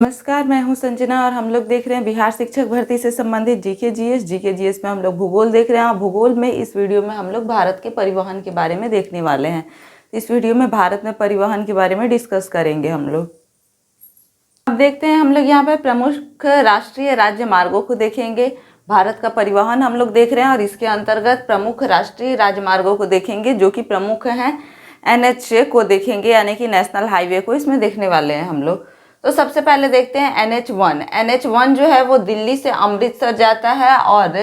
नमस्कार, मैं हूं संजना और हम लोग देख रहे हैं बिहार शिक्षक भर्ती से संबंधित जीके जीएस में हम लोग भूगोल देख रहे हैं। और भूगोल में इस वीडियो में हम लोग भारत के परिवहन के बारे में देखने वाले हैं। इस वीडियो में भारत में परिवहन के बारे में डिस्कस करेंगे हम लोग। अब देखते हैं हम लोग यहाँ पे प्रमुख राष्ट्रीय राज्य मार्गों को देखेंगे। भारत का परिवहन हम लोग देख रहे हैं और इसके अंतर्गत प्रमुख राष्ट्रीय राजमार्गों को देखेंगे जो कि प्रमुख हैं। NH को देखेंगे यानी कि नेशनल हाईवे को इसमें देखने वाले हैं हम लोग। तो सबसे पहले देखते हैं NH1 जो है वो दिल्ली से अमृतसर जाता है और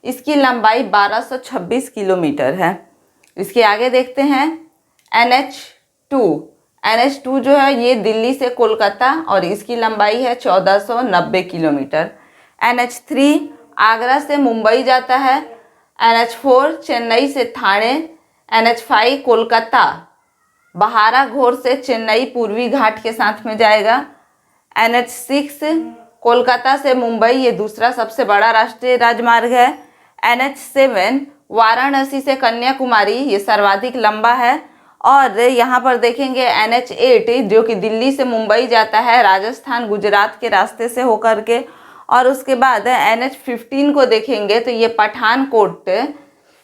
इसकी लंबाई 1226 किलोमीटर है। इसके आगे देखते हैं NH2 जो है ये दिल्ली से कोलकाता और इसकी लंबाई है 1490 किलोमीटर। NH3 आगरा से मुंबई जाता है। NH4 चेन्नई से ठाणे। NH5 कोलकाता बहाराघोर से चेन्नई पूर्वी घाट के साथ में जाएगा। NH6 कोलकाता से मुंबई, ये दूसरा सबसे बड़ा राष्ट्रीय राजमार्ग है। NH7 वाराणसी से कन्याकुमारी, ये सर्वाधिक लंबा है। और यहाँ पर देखेंगे NH8 जो कि दिल्ली से मुंबई जाता है राजस्थान गुजरात के रास्ते से होकर के। और उसके बाद NH15 को देखेंगे तो ये पठानकोट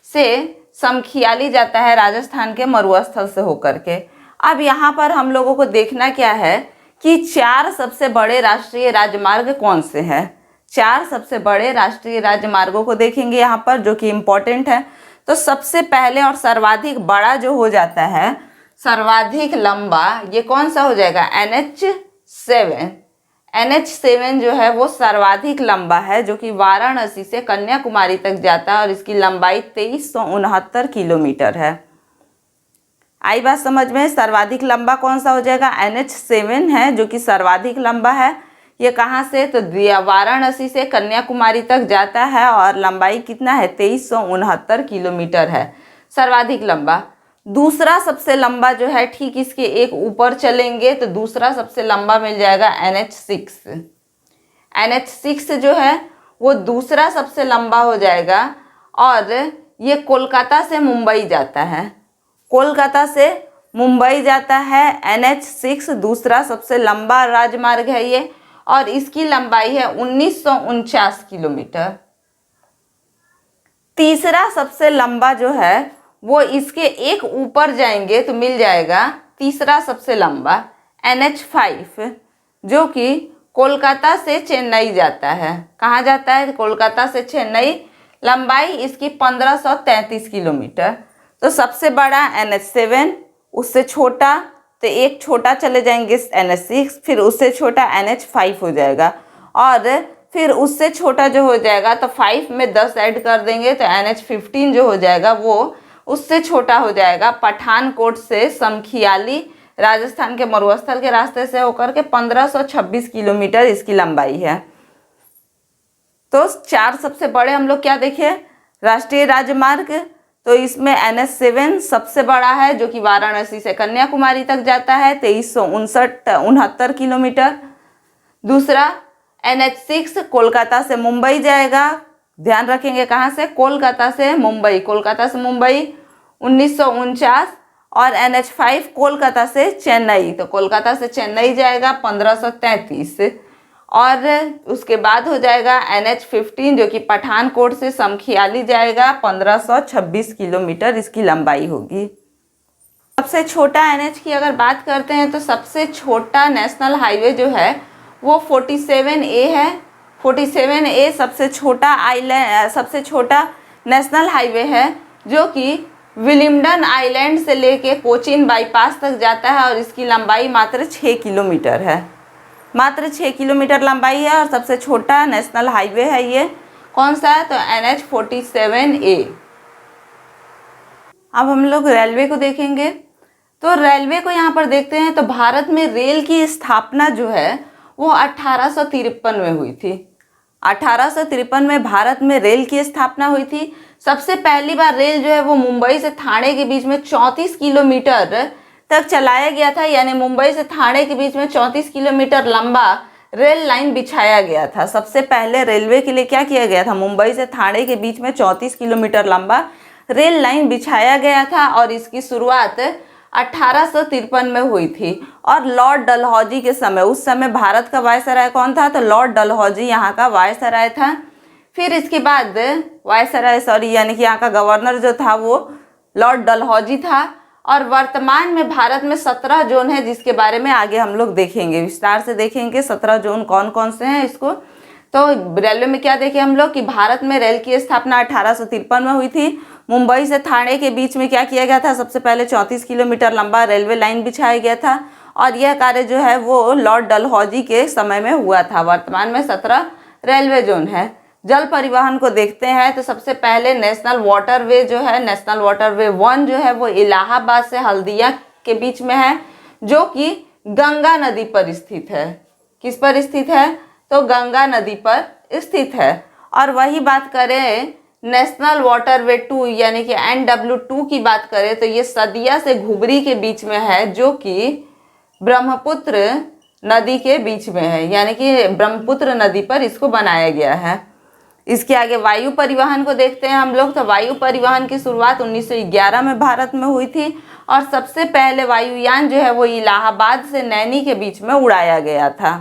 से समखियाली जाता है राजस्थान के मरुआ स्थल से होकर के। अब यहाँ पर हम लोगों को देखना क्या है कि 4 सबसे बड़े राष्ट्रीय राजमार्ग कौन से हैं। 4 सबसे बड़े राष्ट्रीय राजमार्गों को देखेंगे यहाँ पर जो कि इम्पोर्टेंट है। तो सबसे पहले और सर्वाधिक बड़ा जो हो जाता है, सर्वाधिक लंबा, ये कौन सा हो जाएगा? NH7 जो है वो सर्वाधिक लंबा है जो कि वाराणसी से कन्याकुमारी तक जाता है और इसकी लंबाई 2369 किलोमीटर है। आई बात समझ में? सर्वाधिक लंबा कौन सा हो जाएगा? NH7 है जो कि सर्वाधिक लंबा है। ये कहाँ से? तो वाराणसी से कन्याकुमारी तक जाता है और लंबाई कितना है? 2369 किलोमीटर है, सर्वाधिक लंबा। दूसरा सबसे लंबा जो है, ठीक इसके एक ऊपर चलेंगे तो दूसरा सबसे लंबा मिल जाएगा NH6 जो है वो दूसरा सबसे लंबा हो जाएगा और ये कोलकाता से मुंबई जाता है। कोलकाता से मुंबई जाता है। NH6 दूसरा सबसे लंबा राजमार्ग है ये और इसकी लंबाई है 1949 किलोमीटर। तीसरा सबसे लंबा जो है वो इसके एक ऊपर जाएंगे तो मिल जाएगा तीसरा सबसे लंबा NH5 जो कि कोलकाता से चेन्नई जाता है। कहाँ जाता है? कोलकाता से चेन्नई। लंबाई इसकी 1533 किलोमीटर। तो सबसे बड़ा NH7, उससे छोटा तो एक छोटा चले जाएंगे NH6, फिर उससे छोटा NH5 हो जाएगा और फिर उससे छोटा जो हो जाएगा तो 5 में 10 ऐड कर देंगे तो NH15 जो हो जाएगा वो उससे छोटा हो जाएगा। पठानकोट से समखियाली राजस्थान के मरुस्थल के रास्ते से होकर के 1526 किलोमीटर इसकी लंबाई है। तो 4 सबसे बड़े हम लोग क्या देखे? राष्ट्रीय राजमार्ग। तो इसमें NH7 सबसे बड़ा है जो कि वाराणसी से कन्याकुमारी तक जाता है, 2369 किलोमीटर। दूसरा NH6 कोलकाता से मुंबई जाएगा। ध्यान रखेंगे कहाँ से? कोलकाता से मुंबई। कोलकाता से मुंबई 1949। और NH5 कोलकाता से चेन्नई, तो कोलकाता से चेन्नई जाएगा 1533। और उसके बाद हो जाएगा NH15 जो कि पठानकोट से समखियाली जाएगा, 1526 किलोमीटर इसकी लंबाई होगी। सबसे छोटा NH की अगर बात करते हैं तो सबसे छोटा नेशनल हाईवे जो है वो 47A है। 47A सबसे छोटा नेशनल हाईवे है जो कि विलिंगडन आइलैंड से लेके कोचीन बाईपास तक जाता है और इसकी लंबाई मात्र 6 किलोमीटर है। मात्र 6 किलोमीटर लंबाई है और सबसे छोटा नेशनल हाईवे है ये। कौन सा है? तो NH47A। अब हम लोग रेलवे को देखेंगे। तो रेलवे को यहाँ पर देखते हैं तो भारत में रेल की स्थापना जो है वो 1853 में हुई थी। 1853 में भारत में रेल की स्थापना हुई थी। सबसे पहली बार रेल जो है वो मुंबई से ठाणे के बीच में 34 किलोमीटर तक चलाया गया था, यानी मुंबई से ठाणे के बीच में 34 किलोमीटर लंबा रेल लाइन बिछाया गया था। सबसे पहले रेलवे के लिए क्या किया गया था? मुंबई से ठाणे के बीच में 34 किलोमीटर लंबा रेल लाइन बिछाया गया था और इसकी शुरुआत 1853 में हुई थी। और लॉर्ड डलहौजी के समय, उस समय भारत का वायसराय कौन था? तो लॉर्ड डलहौजी यहाँ का वायसराय था। फिर इसके बाद यानी कि यहाँ का गवर्नर जो था वो लॉर्ड डलहौजी था। और वर्तमान में भारत में 17 जोन है, जिसके बारे में आगे हम लोग देखेंगे, विस्तार से देखेंगे 17 जोन कौन कौन से हैं इसको। तो रेलवे में क्या देखे हम लोग कि भारत में रेल की स्थापना 1853 में हुई थी। मुंबई से ठाणे के बीच में क्या किया गया था? सबसे पहले 34 किलोमीटर लंबा रेलवे लाइन बिछाया गया था और यह कार्य जो है वो लॉर्ड डलहौजी के समय में हुआ था। वर्तमान में 17 रेलवे जोन है। जल परिवहन को देखते हैं तो सबसे पहले नेशनल वाटरवे जो है, नेशनल वाटरवे 1 जो है वो इलाहाबाद से हल्दिया के बीच में है, जो कि गंगा नदी पर स्थित है। किस पर स्थित है? तो गंगा नदी पर स्थित है। और वही बात करें नेशनल वाटरवे 2 यानी कि NW2 की बात करें तो ये सदिया से घुबरी के बीच में है, जो कि ब्रह्मपुत्र नदी के बीच में है, यानी कि ब्रह्मपुत्र नदी पर इसको बनाया गया है। इसके आगे वायु परिवहन को देखते हैं हम लोग। तो वायु परिवहन की शुरुआत 1911 में भारत में हुई थी और सबसे पहले वायुयान जो है वो इलाहाबाद से नैनी के बीच में उड़ाया गया था।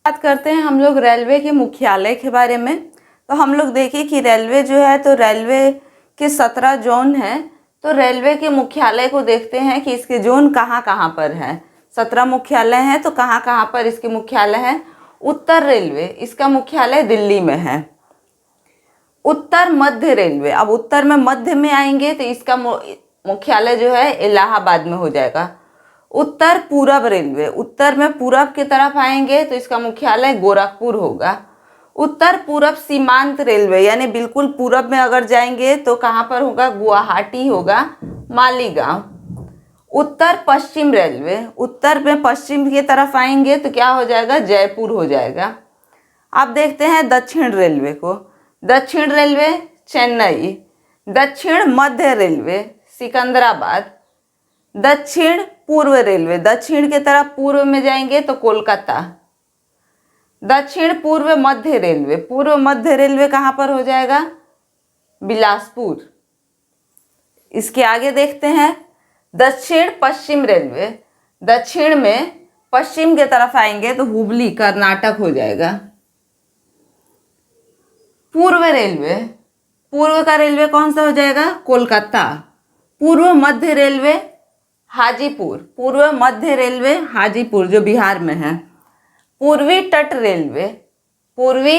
बात करते हैं हम लोग रेलवे के मुख्यालय के बारे में। तो हम लोग देखें कि रेलवे जो है तो रेलवे के 17 जोन हैं। तो रेलवे के मुख्यालय को देखते हैं कि इसके जोन कहाँ कहाँ पर हैं। 17 मुख्यालय हैं, तो कहाँ कहाँ पर इसके मुख्यालय हैं? उत्तर रेलवे, इसका मुख्यालय दिल्ली में है। उत्तर मध्य रेलवे, अब उत्तर में मध्य में आएंगे तो इसका मुख्यालय जो है इलाहाबाद में हो जाएगा। उत्तर पूरब रेलवे, उत्तर में पूरब की तरफ आएंगे तो इसका मुख्यालय गोरखपुर होगा। उत्तर पूरब सीमांत रेलवे यानी बिल्कुल पूरब में अगर जाएंगे तो कहाँ पर होगा? गुवाहाटी होगा, मालीगांव। उत्तर पश्चिम रेलवे, उत्तर में पश्चिम की तरफ आएंगे तो क्या हो जाएगा? जयपुर हो जाएगा। अब देखते हैं दक्षिण रेलवे को। दक्षिण रेलवे चेन्नई, दक्षिण मध्य रेलवे सिकंदराबाद, दक्षिण पूर्व रेलवे, दक्षिण की तरफ पूर्व में जाएंगे तो कोलकाता। दक्षिण पूर्व मध्य रेलवे, पूर्व मध्य रेलवे कहाँ पर हो जाएगा? बिलासपुर। इसके आगे देखते हैं दक्षिण पश्चिम रेलवे, दक्षिण में पश्चिम की तरफ आएंगे तो हुबली कर्नाटक हो जाएगा। पूर्व रेलवे, पूर्व का रेलवे कौन सा हो जाएगा? कोलकाता। पूर्व मध्य रेलवे हाजीपुर, पूर्व मध्य रेलवे हाजीपुर जो बिहार में है। पूर्वी तट रेलवे, पूर्वी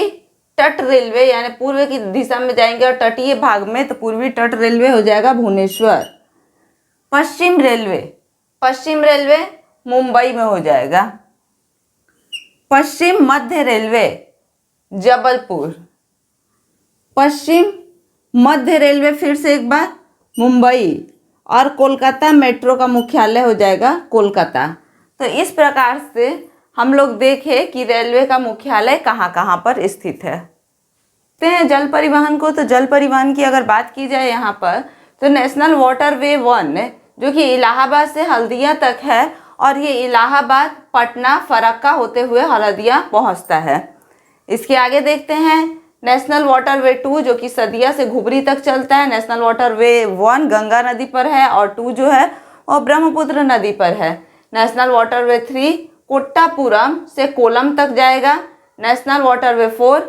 तट रेलवे यानी पूर्व की दिशा में जाएंगे और तटीय भाग में तो पूर्वी तट रेलवे हो जाएगा भुवनेश्वर। पश्चिम रेलवे, पश्चिम रेलवे मुंबई में हो जाएगा। पश्चिम मध्य रेलवे जबलपुर। पश्चिम मध्य रेलवे फिर से एक बार मुंबई। और कोलकाता मेट्रो का मुख्यालय हो जाएगा कोलकाता। तो इस प्रकार से हम लोग देखें कि रेलवे का मुख्यालय कहाँ कहाँ पर स्थित है। देखते हैं जल परिवहन को। तो जल परिवहन की अगर बात की जाए यहाँ पर तो नेशनल वाटरवे 1 जो कि इलाहाबाद से हल्दिया तक है और ये इलाहाबाद, पटना, फरक्का होते हुए हल्दिया पहुँचता है। इसके आगे देखते हैं नेशनल वाटरवे 2 जो कि सदिया से घुबरी तक चलता है। नेशनल वाटरवे 1 गंगा नदी पर है और 2 जो है वो ब्रह्मपुत्र नदी पर है। नेशनल वाटरवे 3 कोट्टापुरम से कोलम तक जाएगा। नेशनल वाटरवे 4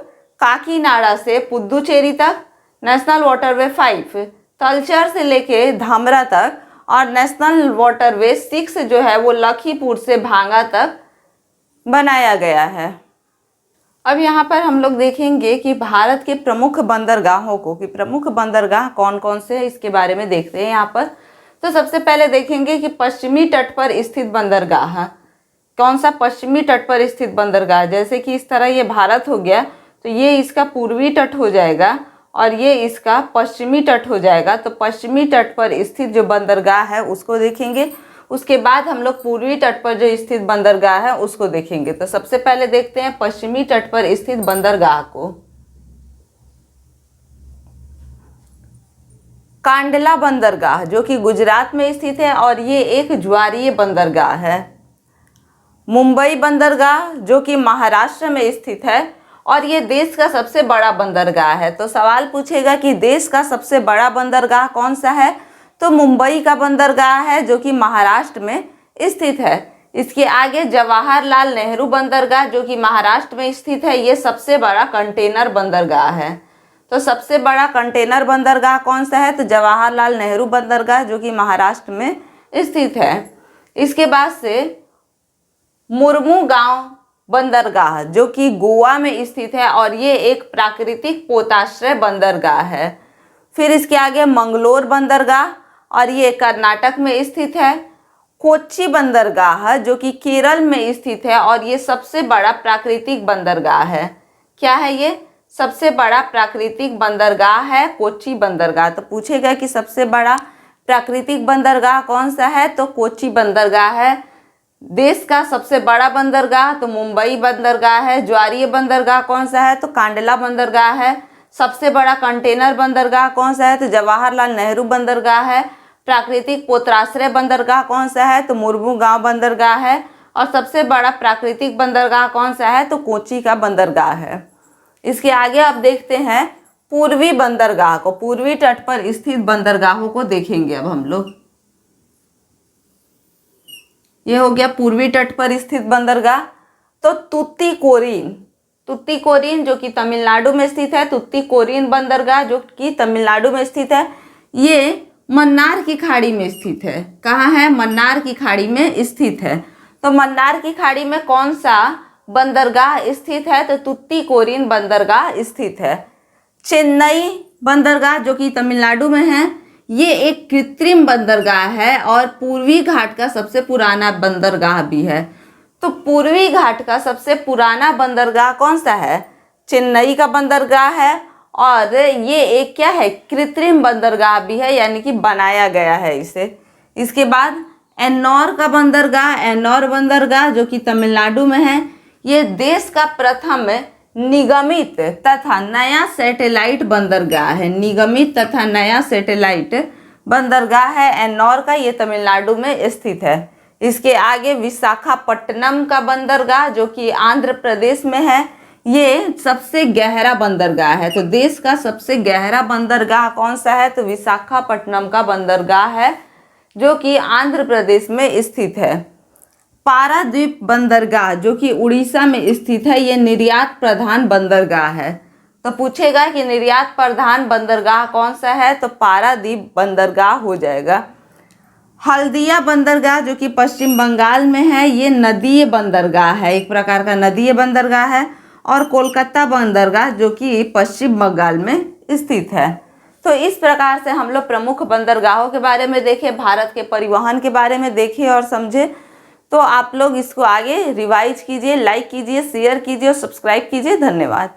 काकीनाडा से पुदुचेरी तक। नेशनल वाटरवे 5 तलचर से लेके धामरा तक। और नेशनल वाटरवे 6 जो है वो लखीपुर से भांगा तक बनाया गया है। अब यहाँ पर हम लोग देखेंगे कि भारत के प्रमुख बंदरगाहों को, कि प्रमुख बंदरगाह कौन कौन से हैं इसके बारे में देखते हैं यहाँ पर। तो सबसे पहले देखेंगे कि पश्चिमी तट पर स्थित बंदरगाह, कौन सा पश्चिमी तट पर स्थित बंदरगाह, जैसे कि इस तरह ये भारत हो गया तो ये इसका पूर्वी तट हो जाएगा और ये इसका पश्चिमी तट हो जाएगा। तो पश्चिमी तट पर स्थित जो बंदरगाह है उसको देखेंगे। उसके बाद हम लोग पूर्वी तट पर जो स्थित बंदरगाह है उसको देखेंगे। तो सबसे पहले देखते हैं पश्चिमी तट पर स्थित बंदरगाह को। कांडला बंदरगाह जो कि गुजरात में स्थित है और ये एक ज्वारीय बंदरगाह है। मुंबई बंदरगाह जो कि महाराष्ट्र में स्थित है और ये देश का सबसे बड़ा बंदरगाह है। तो सवाल पूछेगा कि देश का सबसे बड़ा बंदरगाह कौन सा है, तो मुंबई का बंदरगाह है जो कि महाराष्ट्र में स्थित है। इसके आगे जवाहरलाल नेहरू बंदरगाह जो कि महाराष्ट्र में स्थित है, ये सबसे बड़ा कंटेनर बंदरगाह है। तो सबसे बड़ा कंटेनर बंदरगाह कौन सा है? तो जवाहरलाल नेहरू बंदरगाह जो कि महाराष्ट्र में स्थित है। इसके बाद से मुर्मुगांव बंदरगाह जो कि गोवा में स्थित है और ये एक प्राकृतिक पोताश्रय बंदरगाह है। फिर इसके आगे मंगलोर बंदरगाह और ये कर्नाटक में स्थित है। कोच्चि बंदरगाह जो कि केरल में स्थित है और ये सबसे बड़ा प्राकृतिक बंदरगाह है। क्या है ये? सबसे बड़ा प्राकृतिक बंदरगाह है कोच्चि बंदरगाह। तो पूछेगा कि सबसे बड़ा प्राकृतिक बंदरगाह कौन सा है? तो कोच्चि बंदरगाह है। देश का सबसे बड़ा बंदरगाह तो मुंबई बंदरगाह है। ज्वारीय बंदरगाह कौन सा है? तो कांडला बंदरगाह है। सबसे बड़ा कंटेनर बंदरगाह कौन सा है? तो जवाहरलाल नेहरू बंदरगाह है। प्राकृतिक पोताश्रय बंदरगाह कौन सा है? तो मुर्मुगांव बंदरगाह है। और सबसे बड़ा प्राकृतिक बंदरगाह कौन सा है? तो कोच्चि का बंदरगाह है। इसके आगे अब देखते हैं पूर्वी बंदरगाह को। पूर्वी तट पर स्थित बंदरगाहों को देखेंगे अब हम लोग। ये हो गया पूर्वी तट पर स्थित बंदरगाह। तो तुतीकोरिन जो कि तमिलनाडु में स्थित है। तुतीकोरिन बंदरगाह जो कि तमिलनाडु में स्थित है, ये मन्नार की खाड़ी में स्थित है। कहाँ है? मन्नार की खाड़ी में स्थित है। तो मन्नार की खाड़ी में कौन सा बंदरगाह स्थित है? तो तुतीकोरिन बंदरगाह स्थित है। चेन्नई बंदरगाह जो कि तमिलनाडु में है, ये एक कृत्रिम बंदरगाह है और पूर्वी घाट का सबसे पुराना बंदरगाह भी है। तो पूर्वी घाट का सबसे पुराना बंदरगाह कौन सा है? चेन्नई का बंदरगाह है। और ये एक क्या है? कृत्रिम बंदरगाह भी है, यानी कि बनाया गया है इसे। इसके बाद एन्नौर का बंदरगाह। एन्नौर बंदरगाह जो कि तमिलनाडु में है, ये देश का प्रथम निगमित तथा नया सैटेलाइट बंदरगाह है। निगमित तथा नया सैटेलाइट बंदरगाह है एन्नौर का, ये तमिलनाडु में स्थित है। इसके आगे विशाखापट्टनम का बंदरगाह जो कि आंध्र प्रदेश में है, ये सबसे गहरा बंदरगाह है। तो देश का सबसे गहरा बंदरगाह कौन सा है? तो विशाखापट्टनम का बंदरगाह है जो कि आंध्र प्रदेश में स्थित है। पारादीप बंदरगाह जो कि उड़ीसा में स्थित है, ये निर्यात प्रधान बंदरगाह है। तो पूछेगा कि निर्यात प्रधान बंदरगाह कौन सा है? तो पारादीप बंदरगाह हो जाएगा। हल्दिया बंदरगाह जो कि पश्चिम बंगाल में है, ये नदीय बंदरगाह है, एक प्रकार का नदीय बंदरगाह है। और कोलकाता बंदरगाह जो कि पश्चिम बंगाल में स्थित है। तो इस प्रकार से हम लोग प्रमुख बंदरगाहों के बारे में देखे, भारत के परिवहन के बारे में देखे और समझे। तो आप लोग इसको आगे रिवाइज कीजिए, लाइक कीजिए, शेयर कीजिए और सब्सक्राइब कीजिए। धन्यवाद।